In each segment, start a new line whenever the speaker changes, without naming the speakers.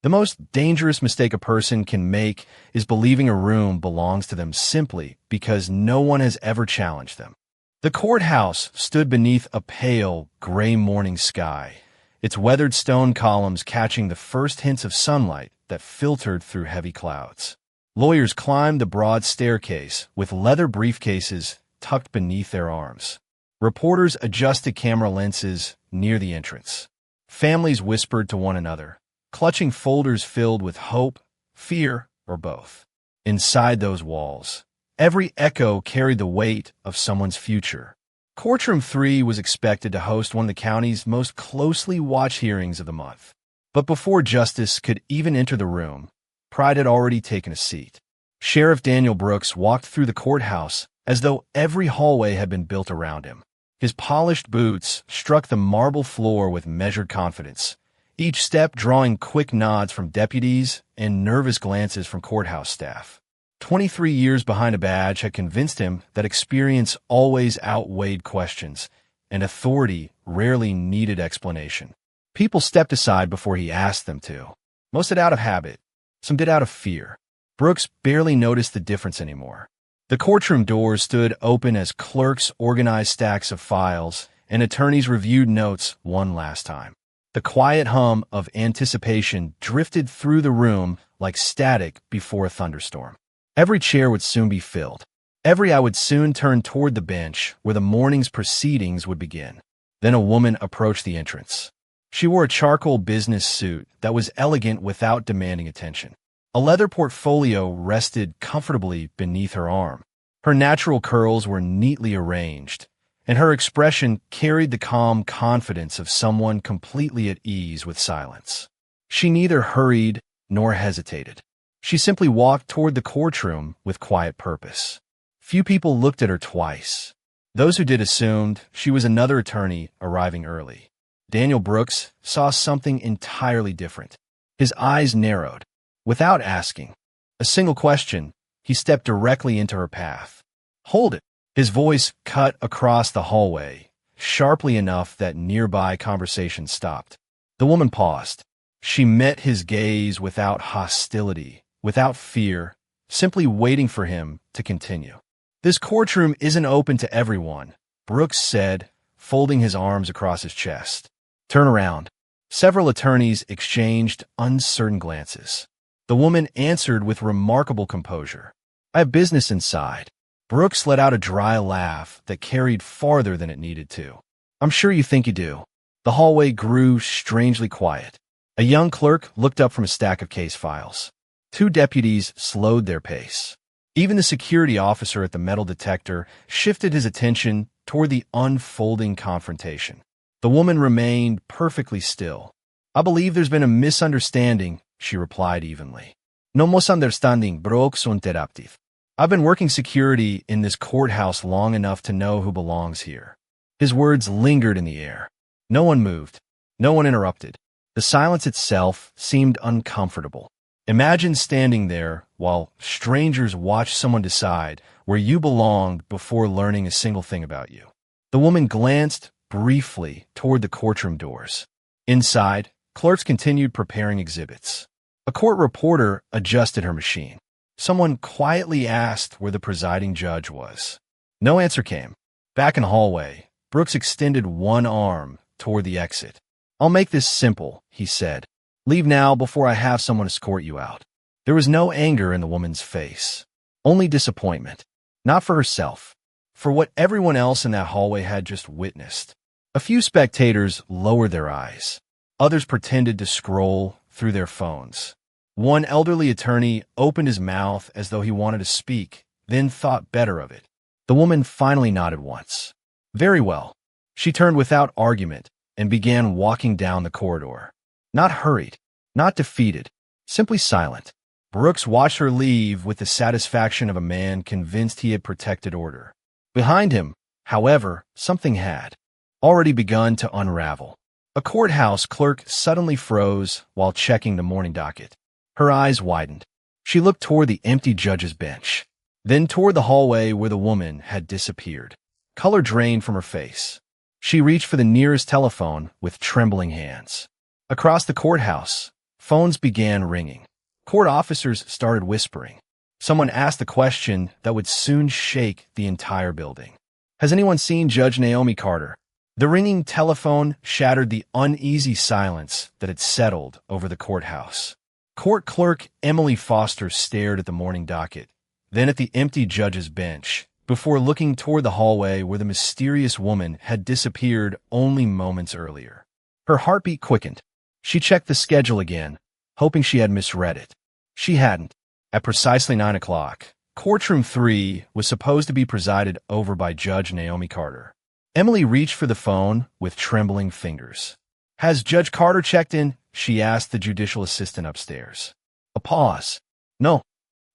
The most dangerous mistake a person can make is believing a room belongs to them simply because no one has ever challenged them. The courthouse stood beneath a pale, gray morning sky, its weathered stone columns catching the first hints of sunlight that filtered through heavy clouds. Lawyers climbed the broad staircase with leather briefcases tucked beneath their arms. Reporters adjusted camera lenses near the entrance. Families whispered to one another, clutching folders filled with hope, fear, or both. Inside those walls, every echo carried the weight of someone's future. Courtroom 3 was expected to host one of the county's most closely watched hearings of the month. But before justice could even enter the room, pride had already taken a seat. Sheriff Daniel Brooks walked through the courthouse as though every hallway had been built around him. His polished boots struck the marble floor with measured confidence, each step drawing quick nods from deputies and nervous glances from courthouse staff. 23 years behind a badge had convinced him that experience always outweighed questions, and authority rarely needed explanation. People stepped aside before he asked them to. Most did out of habit, some did out of fear. Brooks barely noticed the difference anymore. The courtroom doors stood open as clerks organized stacks of files and attorneys reviewed notes one last time. The quiet hum of anticipation drifted through the room like static before a thunderstorm. Every chair would soon be filled. Every eye would soon turn toward the bench where the morning's proceedings would begin. Then a woman approached the entrance. She wore a charcoal business suit that was elegant without demanding attention. A leather portfolio rested comfortably beneath her arm. Her natural curls were neatly arranged, and her expression carried the calm confidence of someone completely at ease with silence. She neither hurried nor hesitated. She simply walked toward the courtroom with quiet purpose. Few people looked at her twice. Those who did assumed she was another attorney arriving early. Daniel Brooks saw something entirely different. His eyes narrowed. Without asking a single question, he stepped directly into her path. "Hold it!" His voice cut across the hallway, sharply enough that nearby conversation stopped. The woman paused. She met his gaze without hostility, without fear, simply waiting for him to continue. "This courtroom isn't open to everyone," Brooks said, folding his arms across his chest. "Turn around." Several attorneys exchanged uncertain glances. The woman answered with remarkable composure. "I have business inside." Brooks let out a dry laugh that carried farther than it needed to. "I'm sure you think you do." The hallway grew strangely quiet. A young clerk looked up from a stack of case files. Two deputies slowed their pace. Even the security officer at the metal detector shifted his attention toward the unfolding confrontation. The woman remained perfectly still. "I believe there's been a misunderstanding," she replied evenly. "No misunderstanding, Brooks interrupted. I've been working security in this courthouse long enough to know who belongs here." His words lingered in the air. No one moved. No one interrupted. The silence itself seemed uncomfortable. Imagine standing there while strangers watch someone decide where you belonged before learning a single thing about you. The woman glanced briefly toward the courtroom doors. Inside, clerks continued preparing exhibits. A court reporter adjusted her machine. Someone quietly asked where the presiding judge was. No answer came. Back in the hallway, Brooks extended one arm toward the exit. "I'll make this simple," he said. "Leave now before I have someone escort you out." There was no anger in the woman's face, only disappointment. Not for herself, for what everyone else in that hallway had just witnessed. A few spectators lowered their eyes. Others pretended to scroll through their phones. One elderly attorney opened his mouth as though he wanted to speak, then thought better of it. The woman finally nodded once. "Very well." She turned without argument and began walking down the corridor. Not hurried, not defeated, simply silent. Brooks watched her leave with the satisfaction of a man convinced he had protected order. Behind him, however, something had already begun to unravel. A courthouse clerk suddenly froze while checking the morning docket. Her eyes widened. She looked toward the empty judge's bench, then toward the hallway where the woman had disappeared. Color drained from her face. She reached for the nearest telephone with trembling hands. Across the courthouse, Phones began ringing. Court officers started whispering. Someone asked a question that would soon shake the entire building. Has anyone seen Judge Naomi Carter? The ringing telephone shattered the uneasy silence that had settled over the courthouse. Court clerk Emily Foster stared at the morning docket, then at the empty judge's bench, before looking toward the hallway where the mysterious woman had disappeared only moments earlier. Her heartbeat quickened. She checked the schedule again, hoping she had misread it. She hadn't. At precisely 9 o'clock, Courtroom 3 was supposed to be presided over by Judge Naomi Carter. Emily reached for the phone with trembling fingers. Has Judge Carter checked in? She asked the judicial assistant upstairs. A pause. No.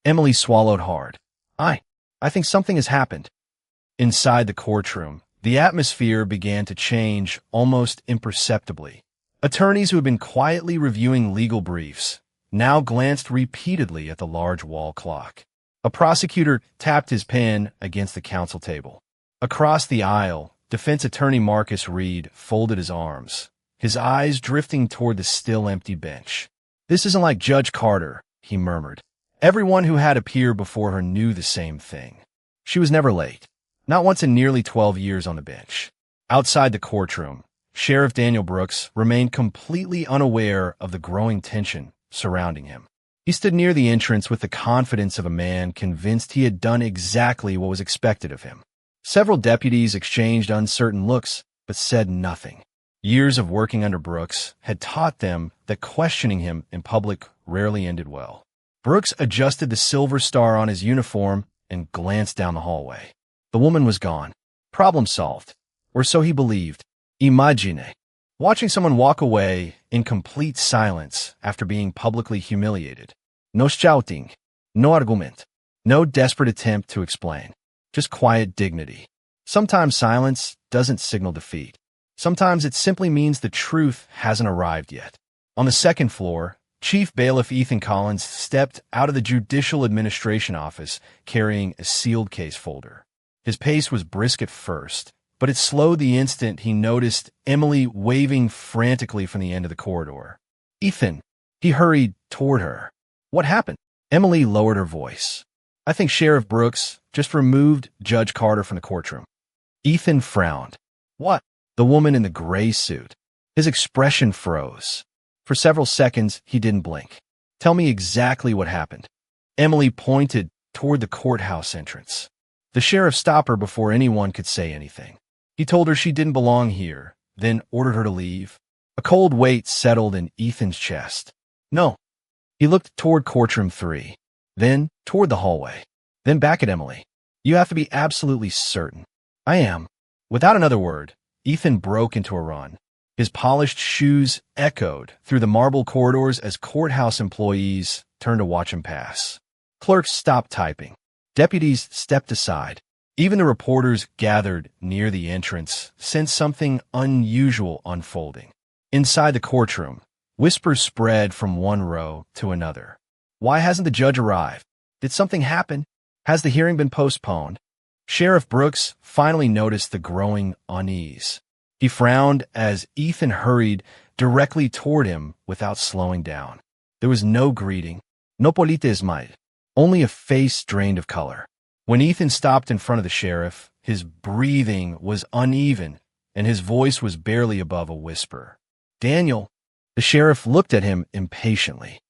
Emily swallowed hard. I think something has happened. Inside the courtroom, the atmosphere began to change almost imperceptibly. Attorneys who had been quietly reviewing legal briefs now glanced repeatedly at the large wall clock. A prosecutor tapped his pen against the counsel table. Across the aisle, defense attorney Marcus Reed folded his arms, his eyes drifting toward the still empty bench. This isn't like Judge Carter, he murmured. Everyone who had appeared before her knew the same thing. She was never late, not once in nearly 12 years on the bench. Outside the courtroom, Sheriff Daniel Brooks remained completely unaware of the growing tension surrounding him. He stood near the entrance with the confidence of a man convinced he had done exactly what was expected of him. Several deputies exchanged uncertain looks, but said nothing. Years of working under Brooks had taught them that questioning him in public rarely ended well. Brooks adjusted the silver star on his uniform and glanced down the hallway. The woman was gone. Problem solved. Or so he believed. Imagine. Watching someone walk away in complete silence after being publicly humiliated. No shouting. No argument. No desperate attempt to explain. Just quiet dignity. Sometimes silence doesn't signal defeat. Sometimes it simply means the truth hasn't arrived yet. On the second floor, Chief Bailiff Ethan Collins stepped out of the Judicial Administration office carrying a sealed case folder. His pace was brisk at first, but it slowed the instant he noticed Emily waving frantically from the end of the corridor. Ethan, he hurried toward her. What happened? Emily lowered her voice. I think Sheriff Brooks just removed Judge Carter from the courtroom. Ethan frowned. What? The woman in the gray suit. His expression froze. For several seconds, he didn't blink. Tell me exactly what happened. Emily pointed toward the courthouse entrance. The sheriff stopped her before anyone could say anything. He told her she didn't belong here, then ordered her to leave. A cold weight settled in Ethan's chest. No. He looked toward Courtroom 3, then toward the hallway, then back at Emily. You have to be absolutely certain. I am. Without another word, Ethan broke into a run. His polished shoes echoed through the marble corridors as courthouse employees turned to watch him pass. Clerks stopped typing. Deputies stepped aside. Even the reporters gathered near the entrance sensed something unusual unfolding. Inside the courtroom, whispers spread from one row to another. Why hasn't the judge arrived? Did something happen? Has the hearing been postponed? Sheriff Brooks finally noticed the growing unease. He frowned as Ethan hurried directly toward him without slowing down. There was no greeting, no politesmai, only a face drained of color. When Ethan stopped in front of the sheriff, his breathing was uneven and his voice was barely above a whisper. Daniel. The sheriff looked at him impatiently.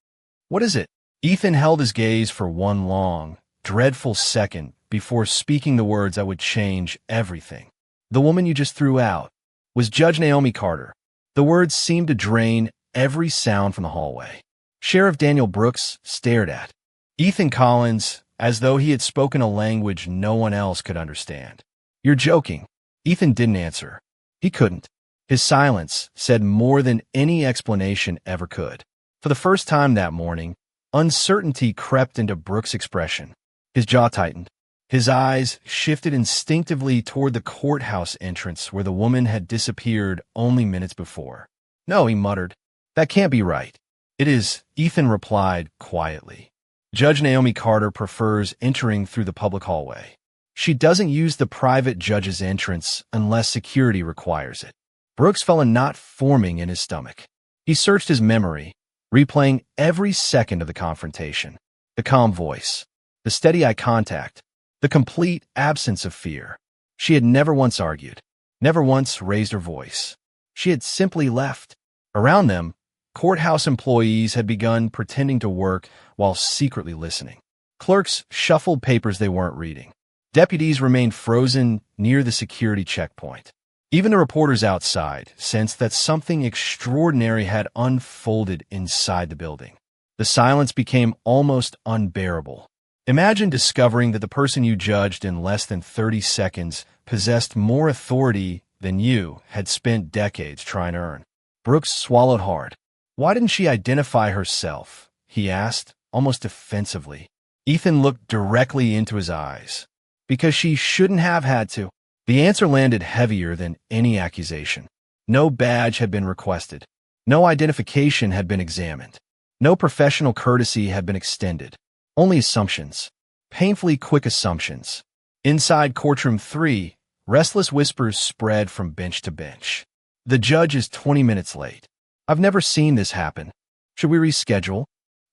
What is it? Ethan held his gaze for one long, dreadful second before speaking the words that would change everything. The woman you just threw out was Judge Naomi Carter. The words seemed to drain every sound from the hallway. Sheriff Daniel Brooks stared at Ethan Collins as though he had spoken a language no one else could understand. You're joking. Ethan didn't answer. He couldn't. His silence said more than any explanation ever could. For the first time that morning, uncertainty crept into Brooks' expression. His jaw tightened. His eyes shifted instinctively toward the courthouse entrance where the woman had disappeared only minutes before. No, he muttered. That can't be right. It is, Ethan replied quietly. Judge Naomi Carter prefers entering through the public hallway. She doesn't use the private judge's entrance unless security requires it. Brooks felt a knot forming in his stomach. He searched his memory, replaying every second of the confrontation. The calm voice, the steady eye contact, the complete absence of fear. She had never once argued, never once raised her voice. She had simply left. Around them, courthouse employees had begun pretending to work while secretly listening. Clerks shuffled papers they weren't reading. Deputies remained frozen near the security checkpoint. Even the reporters outside sensed that something extraordinary had unfolded inside the building. The silence became almost unbearable. Imagine discovering that the person you judged in less than 30 seconds possessed more authority than you had spent decades trying to earn. Brooks swallowed hard. Why didn't she identify herself? He asked, almost defensively. Ethan looked directly into his eyes. Because she shouldn't have had to. The answer landed heavier than any accusation. No badge had been requested. No identification had been examined. No professional courtesy had been extended. Only assumptions. Painfully quick assumptions. Inside Courtroom 3, restless whispers spread from bench to bench. The judge is 20 minutes late. I've never seen this happen. Should we reschedule?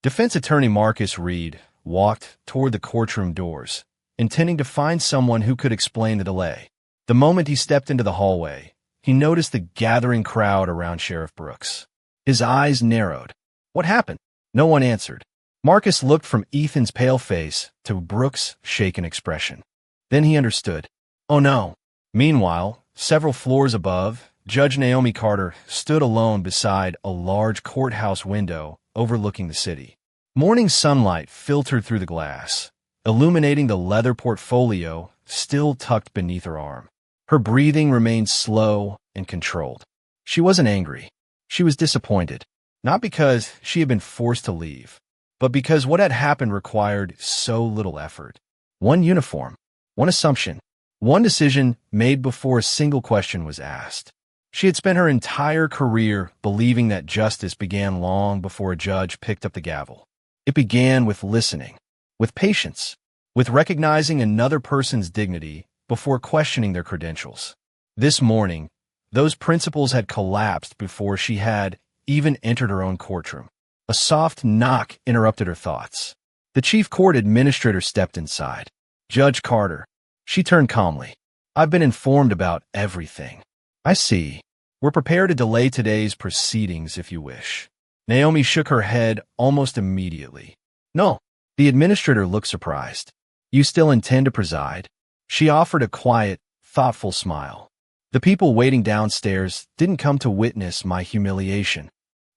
Defense attorney Marcus Reed walked toward the courtroom doors, intending to find someone who could explain the delay. The moment he stepped into the hallway, he noticed the gathering crowd around Sheriff Brooks. His eyes narrowed. What happened? No one answered. Marcus looked from Ethan's pale face to Brooks' shaken expression. Then he understood. Oh no. Meanwhile, several floors above, Judge Naomi Carter stood alone beside a large courthouse window overlooking the city. Morning sunlight filtered through the glass, illuminating the leather portfolio still tucked beneath her arm. Her breathing remained slow and controlled. She wasn't angry. She was disappointed, not because she had been forced to leave, but because what had happened required so little effort. One uniform, one assumption, one decision made before a single question was asked. She had spent her entire career believing that justice began long before a judge picked up the gavel. It began with listening, with patience, with recognizing another person's dignity before questioning their credentials. This morning, those principles had collapsed before she had even entered her own courtroom. A soft knock interrupted her thoughts. The chief court administrator stepped inside. Judge Carter. She turned calmly. I've been informed about everything. I see. We're prepared to delay today's proceedings if you wish. Naomi shook her head almost immediately. No. The administrator looked surprised. You still intend to preside? She offered a quiet, thoughtful smile. The people waiting downstairs didn't come to witness my humiliation.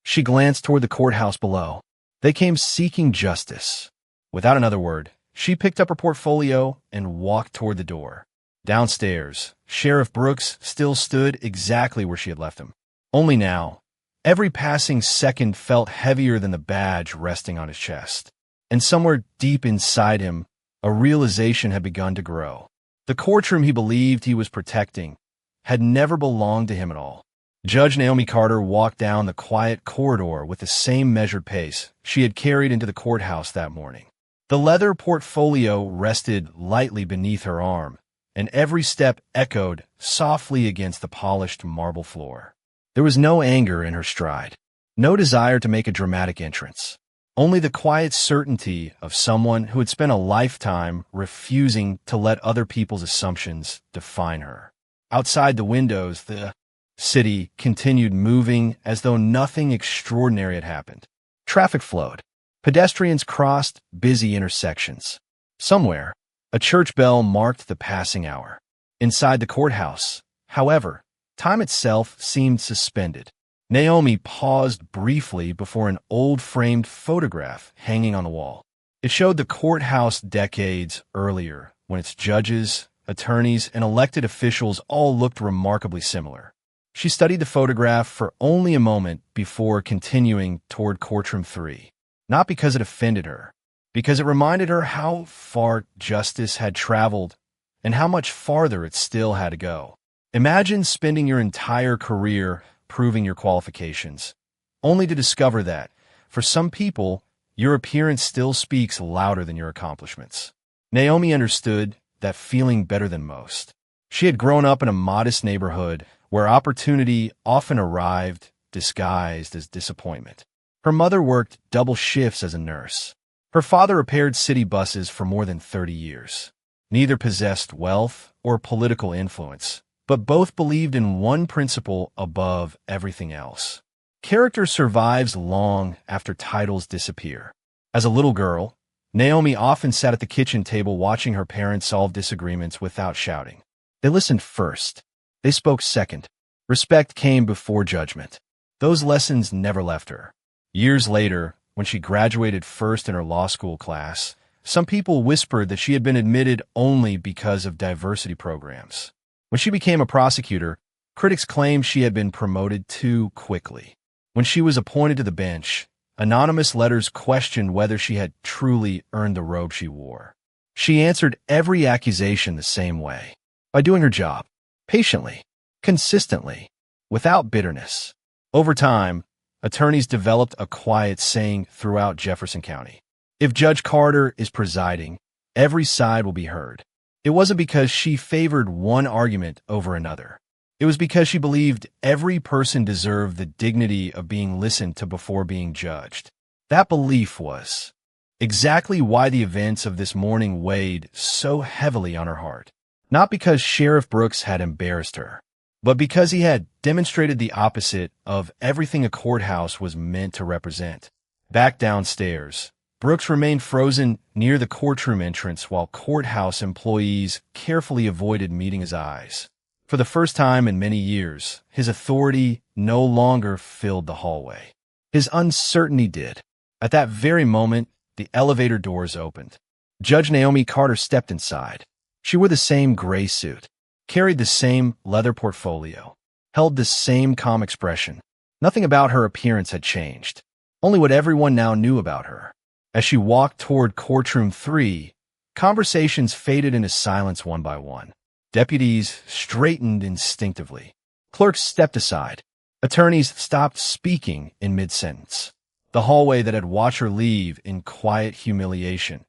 She glanced toward the courthouse below. They came seeking justice. Without another word, she picked up her portfolio and walked toward the door. Downstairs, Sheriff Brooks still stood exactly where she had left him. Only now, every passing second felt heavier than the badge resting on his chest. And somewhere deep inside him, a realization had begun to grow. The courtroom he believed he was protecting had never belonged to him at all. Judge Naomi Carter walked down the quiet corridor with the same measured pace she had carried into the courthouse that morning. The leather portfolio rested lightly beneath her arm, and every step echoed softly against the polished marble floor. There was no anger in her stride, no desire to make a dramatic entrance. Only the quiet certainty of someone who had spent a lifetime refusing to let other people's assumptions define her. Outside the windows, the city continued moving as though nothing extraordinary had happened. Traffic flowed. Pedestrians crossed busy intersections. Somewhere, a church bell marked the passing hour. Inside the courthouse, however, time itself seemed suspended. Naomi paused briefly before an old framed photograph hanging on the wall. It showed the courthouse decades earlier, when its judges, attorneys, and elected officials all looked remarkably similar. She studied the photograph for only a moment before continuing toward Courtroom 3. Not because it offended her, because it reminded her how far justice had traveled and how much farther it still had to go. Imagine spending your entire career proving your qualifications, only to discover that, for some people, your appearance still speaks louder than your accomplishments. Naomi understood that feeling better than most. She had grown up in a modest neighborhood where opportunity often arrived disguised as disappointment. Her mother worked double shifts as a nurse. Her father repaired city buses for more than 30 years. Neither possessed wealth or political influence, but both believed in one principle above everything else. Character survives long after titles disappear. As a little girl, Naomi often sat at the kitchen table watching her parents solve disagreements without shouting. They listened first. They spoke second. Respect came before judgment. Those lessons never left her. Years later, when she graduated first in her law school class, some people whispered that she had been admitted only because of diversity programs. When she became a prosecutor, critics claimed she had been promoted too quickly. When she was appointed to the bench, anonymous letters questioned whether she had truly earned the robe she wore. She answered every accusation the same way, by doing her job, patiently, consistently, without bitterness. Over time, attorneys developed a quiet saying throughout Jefferson County. If Judge Carter is presiding, every side will be heard. It wasn't because she favored one argument over another. It was because she believed every person deserved the dignity of being listened to before being judged. That belief was exactly why the events of this morning weighed so heavily on her heart. Not because Sheriff Brooks had embarrassed her, but because he had demonstrated the opposite of everything a courthouse was meant to represent. Back downstairs, Brooks remained frozen near the courtroom entrance while courthouse employees carefully avoided meeting his eyes. For the first time in many years, his authority no longer filled the hallway. His uncertainty did. At that very moment, the elevator doors opened. Judge Naomi Carter stepped inside. She wore the same gray suit, carried the same leather portfolio, held the same calm expression. Nothing about her appearance had changed, only what everyone now knew about her. As she walked toward Courtroom 3, conversations faded into silence one by one. Deputies straightened instinctively. Clerks stepped aside. Attorneys stopped speaking in mid-sentence. The hallway that had watched her leave in quiet humiliation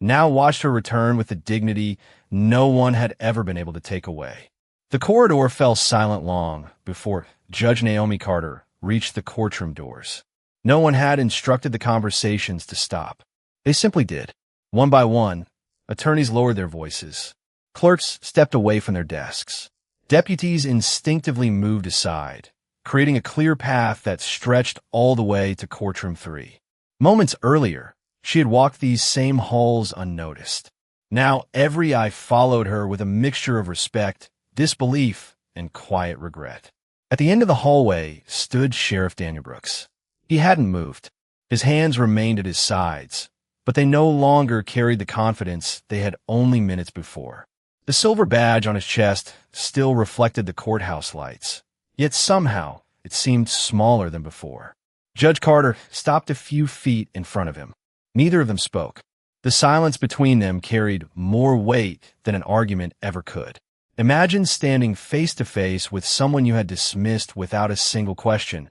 now watched her return with the dignity no one had ever been able to take away. The corridor fell silent long before Judge Naomi Carter reached the courtroom doors. No one had instructed the conversations to stop. They simply did. One by one, attorneys lowered their voices. Clerks stepped away from their desks. Deputies instinctively moved aside, creating a clear path that stretched all the way to Courtroom 3. Moments earlier, she had walked these same halls unnoticed. Now every eye followed her with a mixture of respect, disbelief, and quiet regret. At the end of the hallway stood Sheriff Daniel Brooks. He hadn't moved. His hands remained at his sides, but they no longer carried the confidence they had only minutes before. The silver badge on his chest still reflected the courthouse lights, yet somehow it seemed smaller than before. Judge Carter stopped a few feet in front of him. Neither of them spoke. The silence between them carried more weight than an argument ever could. Imagine standing face to face with someone you had dismissed without a single question,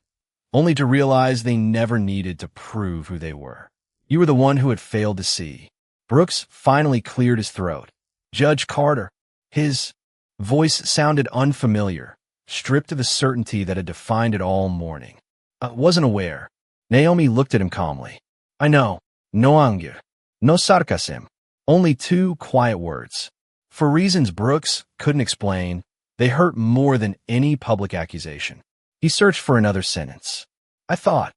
only to realize they never needed to prove who they were. You were the one who had failed to see. Brooks finally cleared his throat. Judge Carter. His voice sounded unfamiliar, stripped of the certainty that had defined it all morning. I wasn't aware. Naomi looked at him calmly. I know. No anger. No sarcasm. Only two quiet words. For reasons Brooks couldn't explain, they hurt more than any public accusation. He searched for another sentence. I thought.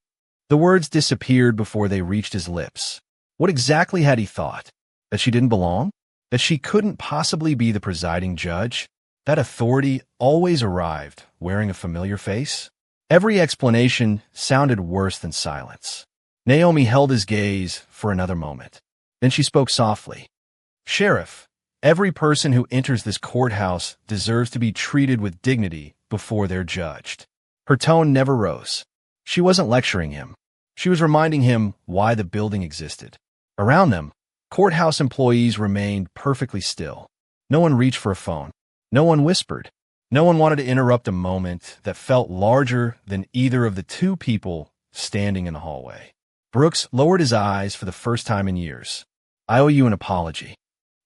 The words disappeared before they reached his lips. What exactly had he thought? That she didn't belong? That she couldn't possibly be the presiding judge? That authority always arrived wearing a familiar face? Every explanation sounded worse than silence. Naomi held his gaze for another moment. Then she spoke softly. Sheriff, every person who enters this courthouse deserves to be treated with dignity before they're judged. Her tone never rose. She wasn't lecturing him. She was reminding him why the building existed. Around them, courthouse employees remained perfectly still. No one reached for a phone. No one whispered. No one wanted to interrupt a moment that felt larger than either of the two people standing in the hallway. Brooks lowered his eyes for the first time in years. I owe you an apology.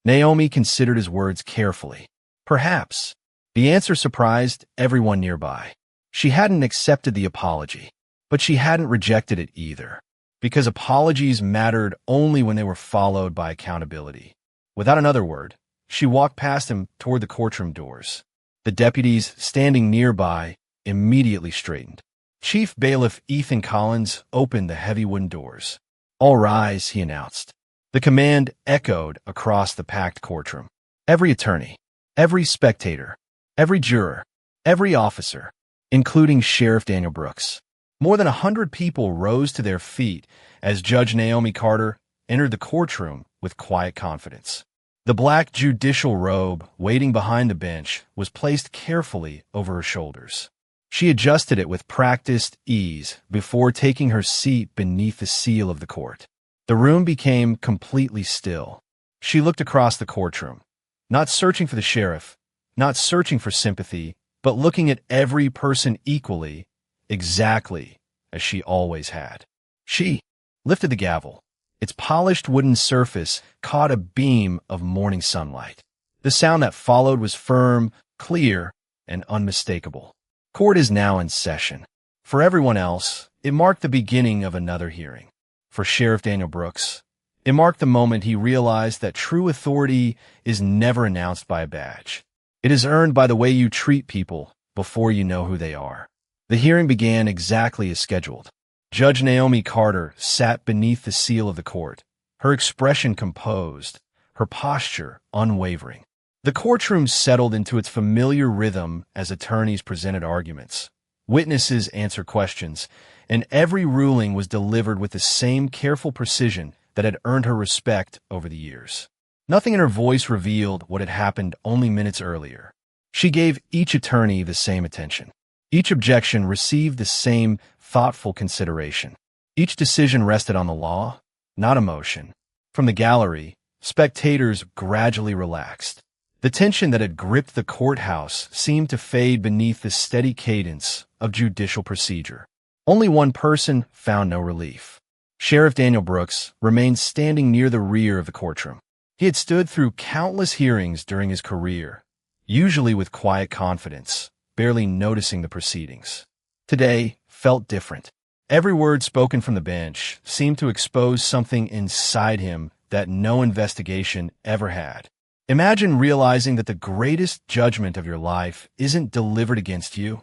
Naomi considered his words carefully. Perhaps. The answer surprised everyone nearby. She hadn't accepted the apology. But she hadn't rejected it either, because apologies mattered only when they were followed by accountability. Without another word, she walked past him toward the courtroom doors. The deputies standing nearby immediately straightened. Chief Bailiff Ethan Collins opened the heavy wooden doors. "All rise," he announced. The command echoed across the packed courtroom. Every attorney, every spectator, every juror, every officer, including Sheriff Daniel Brooks. More than 100 people rose to their feet as Judge Naomi Carter entered the courtroom with quiet confidence. The black judicial robe waiting behind the bench was placed carefully over her shoulders. She adjusted it with practiced ease before taking her seat beneath the seal of the court. The room became completely still. She looked across the courtroom, not searching for the sheriff, not searching for sympathy, but looking at every person equally, exactly as she always had. She lifted the gavel. Its polished wooden surface caught a beam of morning sunlight. The sound that followed was firm, clear, and unmistakable. Court is now in session. For everyone else, it marked the beginning of another hearing. For Sheriff Daniel Brooks, it marked the moment he realized that true authority is never announced by a badge. It is earned by the way you treat people before you know who they are. The hearing began exactly as scheduled. Judge Naomi Carter sat beneath the seal of the court, her expression composed, her posture unwavering. The courtroom settled into its familiar rhythm as attorneys presented arguments. Witnesses answered questions, and every ruling was delivered with the same careful precision that had earned her respect over the years. Nothing in her voice revealed what had happened only minutes earlier. She gave each attorney the same attention. Each objection received the same thoughtful consideration. Each decision rested on the law, not emotion. From the gallery, spectators gradually relaxed. The tension that had gripped the courthouse seemed to fade beneath the steady cadence of judicial procedure. Only one person found no relief. Sheriff Daniel Brooks remained standing near the rear of the courtroom. He had stood through countless hearings during his career, usually with quiet confidence, barely noticing the proceedings. Today felt different. Every word spoken from the bench seemed to expose something inside him that no investigation ever had. Imagine realizing that the greatest judgment of your life isn't delivered against you,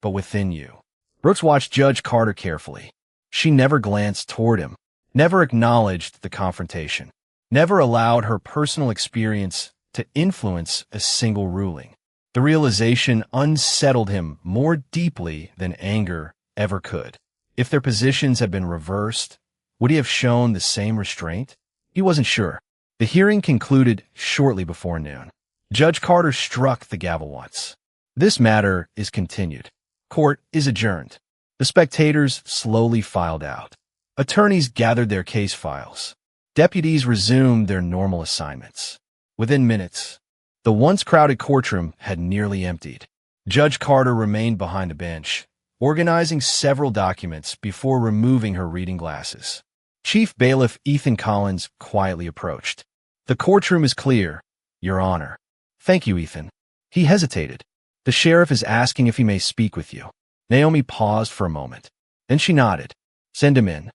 but within you. Brooks watched Judge Carter carefully. She never glanced toward him, never acknowledged the confrontation, never allowed her personal experience to influence a single ruling. The realization unsettled him more deeply than anger ever could. If their positions had been reversed, would he have shown the same restraint? He wasn't sure. The hearing concluded shortly before noon. Judge Carter struck the gavel once. "This matter is continued. Court is adjourned." The spectators slowly filed out. Attorneys gathered their case files. Deputies resumed their normal assignments. Within minutes, the once crowded courtroom had nearly emptied. Judge Carter remained behind the bench, organizing several documents before removing her reading glasses. Chief Bailiff Ethan Collins quietly approached. "The courtroom is clear, Your Honor." "Thank you, Ethan." He hesitated. "The sheriff is asking if he may speak with you." Naomi paused for a moment. Then she nodded. "Send him in."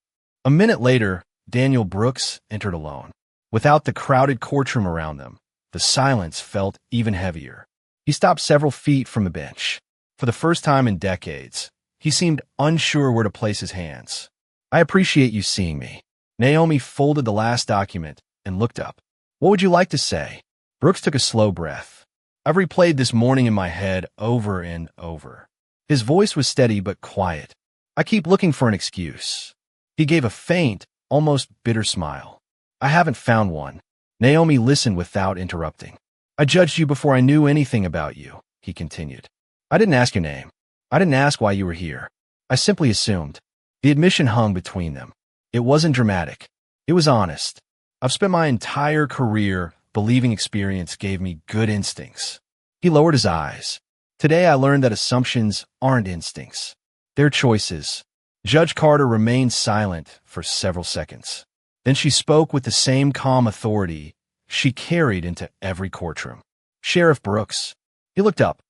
A minute later, Daniel Brooks entered alone. Without the crowded courtroom around them, the silence felt even heavier. He stopped several feet from the bench. For the first time in decades, he seemed unsure where to place his hands. "I appreciate you seeing me." Naomi folded the last document and looked up. "What would you like to say?" Brooks took a slow breath. "I've replayed this morning in my head over and over." His voice was steady but quiet. "I keep looking for an excuse." He gave a faint, almost bitter smile. "I haven't found one." Naomi listened without interrupting. "I judged you before I knew anything about you," he continued. "I didn't ask your name. I didn't ask why you were here. I simply assumed." The admission hung between them. It wasn't dramatic. It was honest. "I've spent my entire career believing experience gave me good instincts." He lowered his eyes. "Today I learned that assumptions aren't instincts. They're choices." Judge Carter remained silent for several seconds. Then she spoke with the same calm authority she carried into every courtroom. "Sheriff Brooks." He looked up.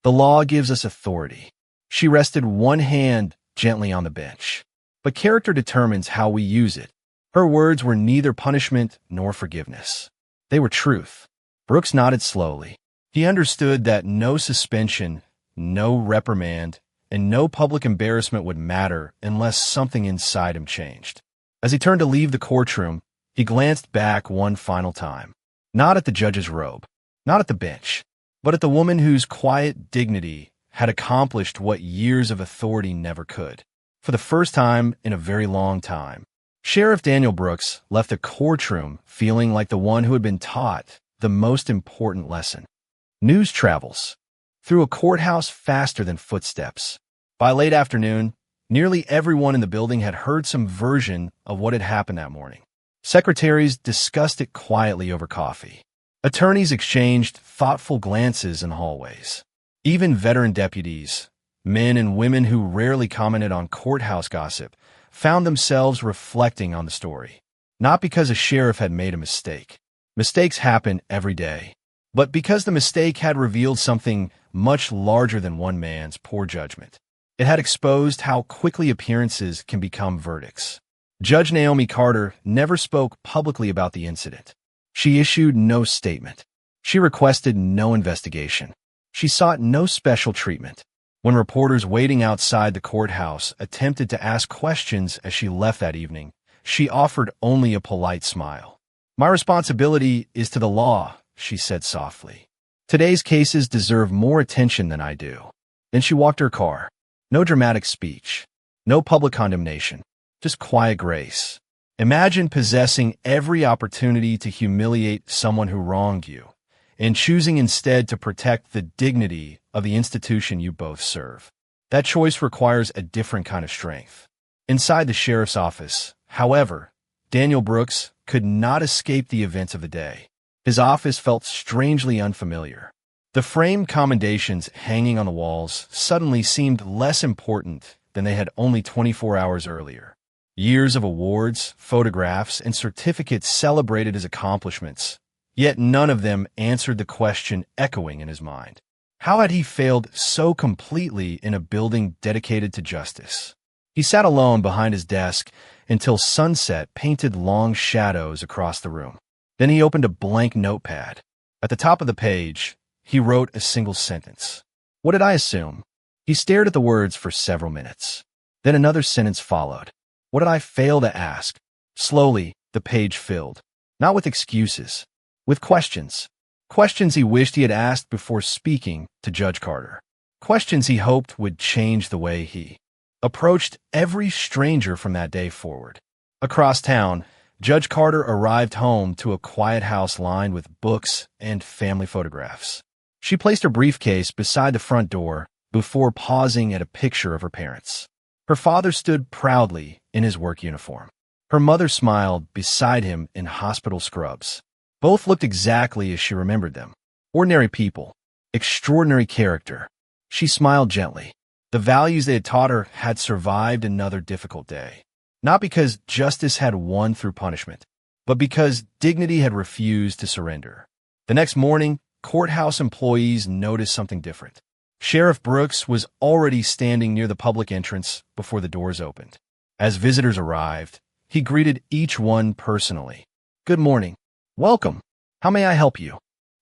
"The law gives us authority." She rested one hand gently on the bench. But character determines how we use it. Her words were neither punishment nor forgiveness. They were truth. Brooks nodded slowly. He understood that no suspension, no reprimand, and no public embarrassment would matter unless something inside him changed. As he turned to leave the courtroom, he glanced back one final time. Not at the judge's robe, not at the bench, but at the woman whose quiet dignity had accomplished what years of authority never could. For the first time in a very long time, Sheriff Daniel Brooks left the courtroom feeling like the one who had been taught the most important lesson. News travels through a courthouse faster than footsteps. By late afternoon, nearly everyone in the building had heard some version of what had happened that morning. Secretaries discussed it quietly over coffee. Attorneys exchanged thoughtful glances in hallways. Even veteran deputies, men and women who rarely commented on courthouse gossip, found themselves reflecting on the story. Not because a sheriff had made a mistake. Mistakes happen every day. But because the mistake had revealed something much larger than one man's poor judgment. It had exposed how quickly appearances can become verdicts. Judge Naomi Carter never spoke publicly about the incident. She issued no statement. She requested no investigation. She sought no special treatment. When reporters waiting outside the courthouse attempted to ask questions as she left that evening, she offered only a polite smile. "My responsibility is to the law," she said softly. "Today's cases deserve more attention than I do." Then she walked her car. No dramatic speech. No public condemnation. Just quiet grace. Imagine possessing every opportunity to humiliate someone who wronged you, and choosing instead to protect the dignity of the institution you both serve. That choice requires a different kind of strength. Inside the sheriff's office, however, Daniel Brooks could not escape the events of the day. His office felt strangely unfamiliar. The framed commendations hanging on the walls suddenly seemed less important than they had only 24 hours earlier. Years of awards, photographs, and certificates celebrated his accomplishments, yet none of them answered the question echoing in his mind. How had he failed so completely in a building dedicated to justice? He sat alone behind his desk until sunset painted long shadows across the room. Then he opened a blank notepad. At the top of the page, he wrote a single sentence. "What did I assume?" He stared at the words for several minutes. Then another sentence followed. "What did I fail to ask?" Slowly, the page filled. Not with excuses, with questions. Questions he wished he had asked before speaking to Judge Carter. Questions he hoped would change the way he approached every stranger from that day forward. Across town, Judge Carter arrived home to a quiet house lined with books and family photographs. She placed her briefcase beside the front door before pausing at a picture of her parents. Her father stood proudly in his work uniform. Her mother smiled beside him in hospital scrubs. Both looked exactly as she remembered them. Ordinary people, extraordinary character. She smiled gently. The values they had taught her had survived another difficult day. Not because justice had won through punishment, but because dignity had refused to surrender. The next morning, courthouse employees noticed something different. Sheriff Brooks was already standing near the public entrance before the doors opened. As visitors arrived, he greeted each one personally. "Good morning. Welcome. How may I help you?"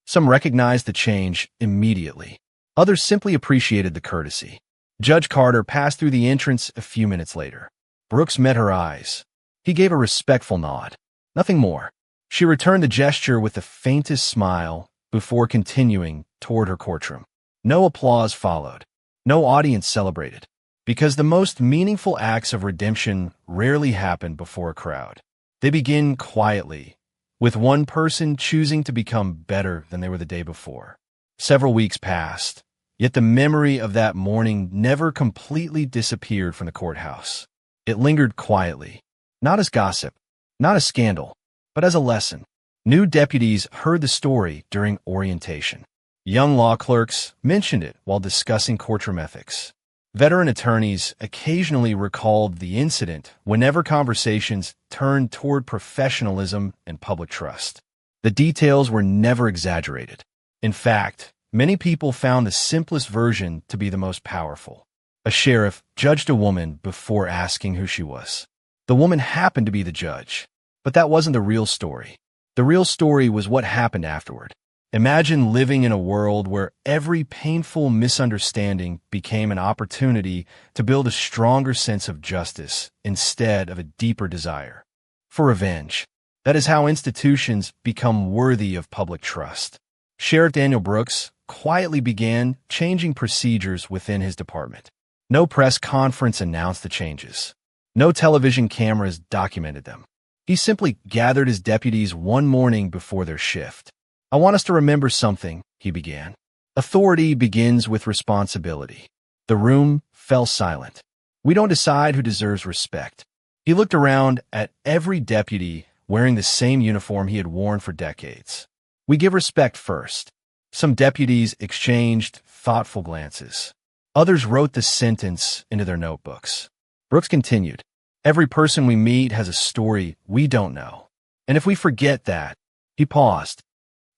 Some recognized the change immediately. Others simply appreciated the courtesy. Judge Carter passed through the entrance a few minutes later. Brooks met her eyes. He gave a respectful nod. Nothing more. She returned the gesture with the faintest smile before continuing toward her courtroom. No applause followed. No audience celebrated. Because the most meaningful acts of redemption rarely happen before a crowd. They begin quietly, with one person choosing to become better than they were the day before. Several weeks passed, yet the memory of that morning never completely disappeared from the courthouse. It lingered quietly, not as gossip, not as scandal, but as a lesson. New deputies heard the story during orientation. Young law clerks mentioned it while discussing courtroom ethics. Veteran attorneys occasionally recalled the incident whenever conversations turned toward professionalism and public trust. The details were never exaggerated. In fact, many people found the simplest version to be the most powerful. A sheriff judged a woman before asking who she was. The woman happened to be the judge. But that wasn't the real story. The real story was what happened afterward. Imagine living in a world where every painful misunderstanding became an opportunity to build a stronger sense of justice instead of a deeper desire for revenge. That is how institutions become worthy of public trust. Sheriff Daniel Brooks quietly began changing procedures within his department. No press conference announced the changes. No television cameras documented them. He simply gathered his deputies one morning before their shift. "I want us to remember something," he began. "Authority begins with responsibility." The room fell silent. "We don't decide who deserves respect." He looked around at every deputy wearing the same uniform he had worn for decades. "We give respect first." Some deputies exchanged thoughtful glances. Others wrote the sentence into their notebooks. Brooks continued, "Every person we meet has a story we don't know. And if we forget that," he paused,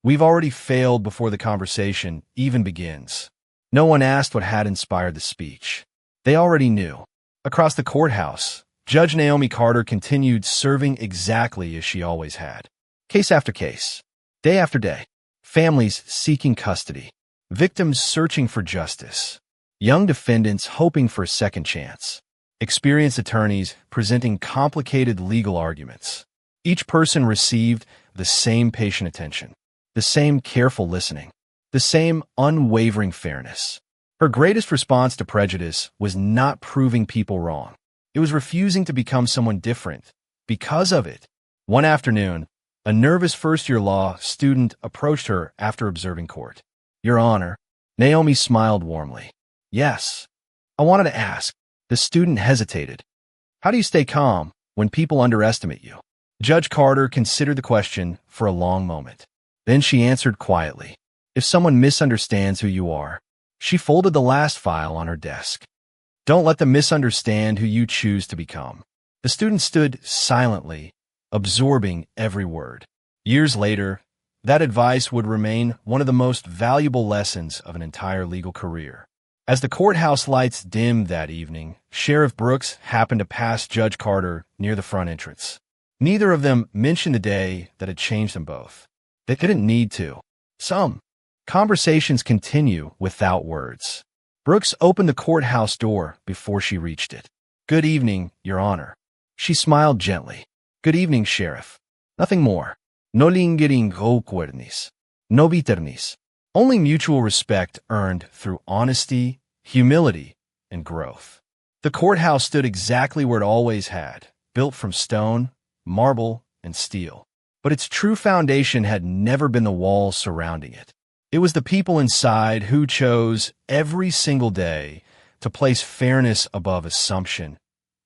"we've already failed before the conversation even begins." No one asked what had inspired the speech. They already knew. Across the courthouse, Judge Naomi Carter continued serving exactly as she always had. Case after case, day after day, families seeking custody, victims searching for justice, young defendants hoping for a second chance, experienced attorneys presenting complicated legal arguments. Each person received the same patient attention, the same careful listening, the same unwavering fairness. Her greatest response to prejudice was not proving people wrong. It was refusing to become someone different because of it. One afternoon, a nervous first-year law student approached her after observing court. "Your Honor," Naomi smiled warmly. "Yes, I wanted to ask." The student hesitated. "How do you stay calm when people underestimate you?" Judge Carter considered the question for a long moment. Then she answered quietly, "If someone misunderstands who you are," she folded the last file on her desk. "Don't let them misunderstand who you choose to become." The student stood silently, absorbing every word. Years later, that advice would remain one of the most valuable lessons of an entire legal career. As the courthouse lights dimmed that evening, Sheriff Brooks happened to pass Judge Carter near the front entrance. Neither of them mentioned the day that had changed them both. They didn't need to. Some conversations continue without words. Brooks opened the courthouse door before she reached it. "Good evening, Your Honor." She smiled gently. "Good evening, Sheriff." Nothing more. No lingering awkwardness. No bitterness. Only mutual respect earned through honesty, humility, and growth. The courthouse stood exactly where it always had, built from stone, marble, and steel. But its true foundation had never been the walls surrounding it. It was the people inside who chose every single day to place fairness above assumption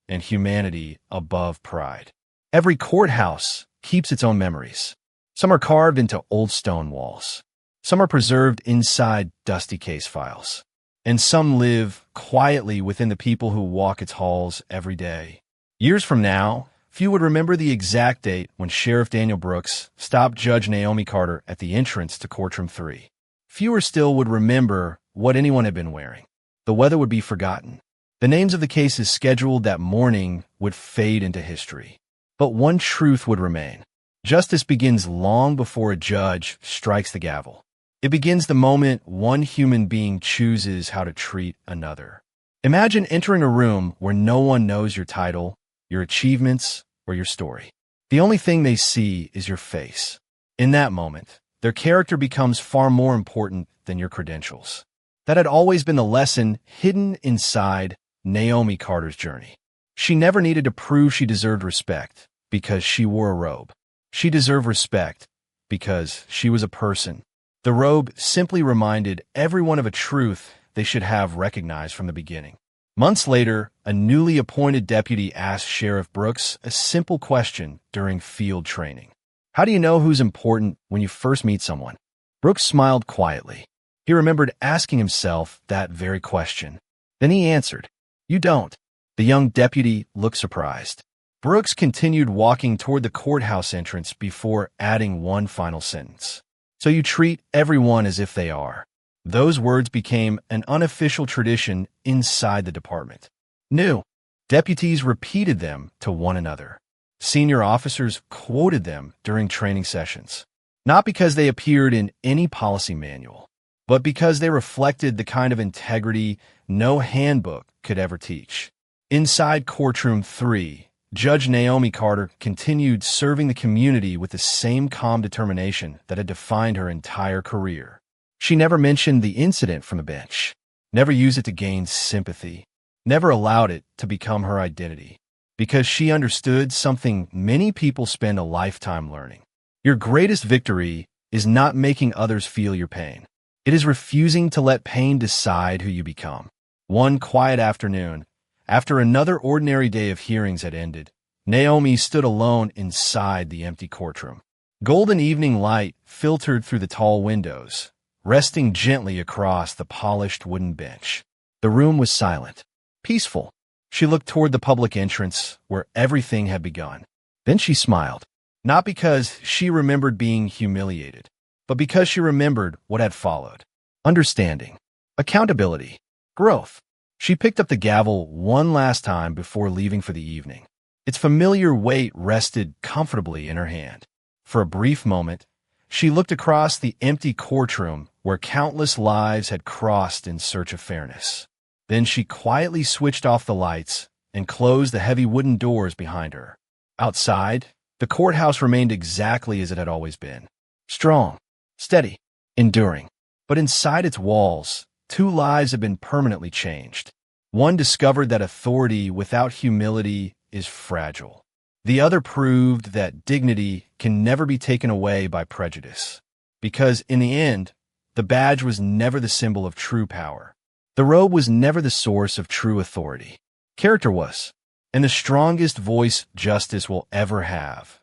and humanity above pride. Every courthouse keeps its own memories. Some are carved into old stone walls. Some are preserved inside dusty case files. And some live quietly within the people who walk its halls every day. Years from now, few would remember the exact date when Sheriff Daniel Brooks stopped Judge Naomi Carter at the entrance to Courtroom 3. Fewer still would remember what anyone had been wearing. The weather would be forgotten. The names of the cases scheduled that morning would fade into history. But one truth would remain. Justice begins long before a judge strikes the gavel. It begins the moment one human being chooses how to treat another. Imagine entering a room where no one knows your title, your achievements, or your story. The only thing they see is your face. In that moment, their character becomes far more important than your credentials. That had always been the lesson hidden inside Naomi Carter's journey. She never needed to prove she deserved respect because she wore a robe. She deserved respect because she was a person. The robe simply reminded everyone of a truth they should have recognized from the beginning. Months later, a newly appointed deputy asked Sheriff Brooks a simple question during field training. "How do you know who's important when you first meet someone?" Brooks smiled quietly. He remembered asking himself that very question. Then he answered, "You don't." The young deputy looked surprised. Brooks continued walking toward the courthouse entrance before adding one final sentence. "So you treat everyone as if they are." Those words became an unofficial tradition inside the department. New deputies repeated them to one another. Senior officers quoted them during training sessions, not because they appeared in any policy manual, but because they reflected the kind of integrity no handbook could ever teach. Inside Courtroom 3, Judge Naomi Carter continued serving the community with the same calm determination that had defined her entire career. She never mentioned the incident from the bench, never used it to gain sympathy, never allowed it to become her identity, because she understood something many people spend a lifetime learning. Your greatest victory is not making others feel your pain. It is refusing to let pain decide who you become. One quiet afternoon, after another ordinary day of hearings had ended, Naomi stood alone inside the empty courtroom. Golden evening light filtered through the tall windows, resting gently across the polished wooden bench. The room was silent, peaceful. She looked toward the public entrance where everything had begun. Then she smiled, not because she remembered being humiliated, but because she remembered what had followed. Understanding, accountability, growth. She picked up the gavel one last time before leaving for the evening. Its familiar weight rested comfortably in her hand. For a brief moment, she looked across the empty courtroom where countless lives had crossed in search of fairness. Then she quietly switched off the lights and closed the heavy wooden doors behind her. Outside, the courthouse remained exactly as it had always been. Strong, steady, enduring. But inside its walls, two lives had been permanently changed. One discovered that authority without humility is fragile. The other proved that dignity can never be taken away by prejudice. Because in the end, the badge was never the symbol of true power. The robe was never the source of true authority. Character was. And the strongest voice justice will ever have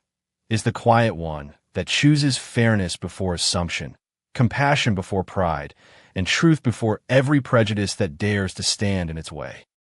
is the quiet one that chooses fairness before assumption, compassion before pride, and truth before every prejudice that dares to stand in its way.